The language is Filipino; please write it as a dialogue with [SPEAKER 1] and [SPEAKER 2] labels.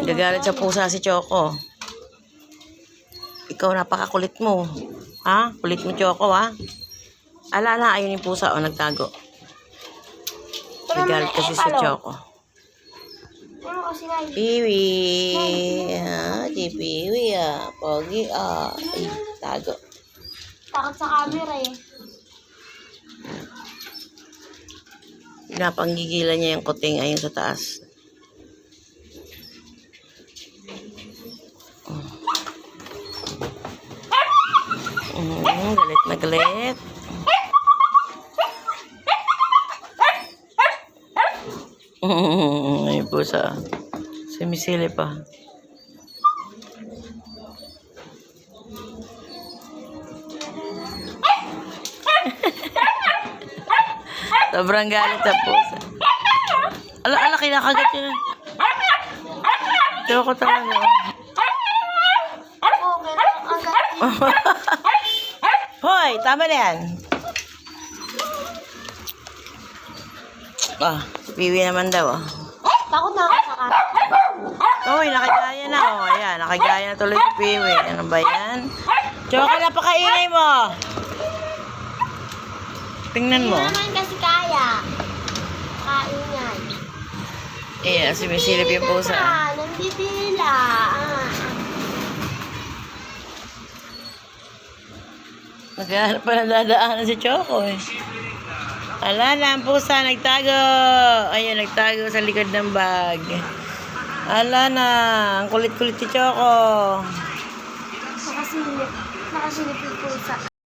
[SPEAKER 1] Gagalit sa pusa si Choco. Ikaw, napakakulit mo. Ha? Kulit mo, Choco, ha? Ala, ayun yung pusa, nagtago. Gagalit kasi si Choco. Piwi. Si Piwi, Pogi, Ay, tago.
[SPEAKER 2] Takot sa camera eh.
[SPEAKER 1] Napanggigilan niya yung kuting ayun sa taas. Galit na galit. Ayun po sa sumisili pa. Sobrang galit sa pusa. Ala, kinakagat yun. Choco talaga. Hoy, tama na yan. Si Piwi naman daw.
[SPEAKER 2] Takot na ako sa camera.
[SPEAKER 1] Uy, nakagaya na. Ayan, nakagaya na tuloy si Piwi. Ano ba yan? Choco, napakaingay mo. Tingnan mo.
[SPEAKER 2] Hindi naman kasi kaya. Kaingan.
[SPEAKER 1] Sumisilip yung pusa.
[SPEAKER 2] Nanditila.
[SPEAKER 1] Maghanap pa na dadaanan si Choco eh. Ala na, ang pusa nagtago. Ayun, nagtago sa likod ng bag. Ala na, ang kulit-kulit si Choco.
[SPEAKER 2] Nakasilip yung pusa.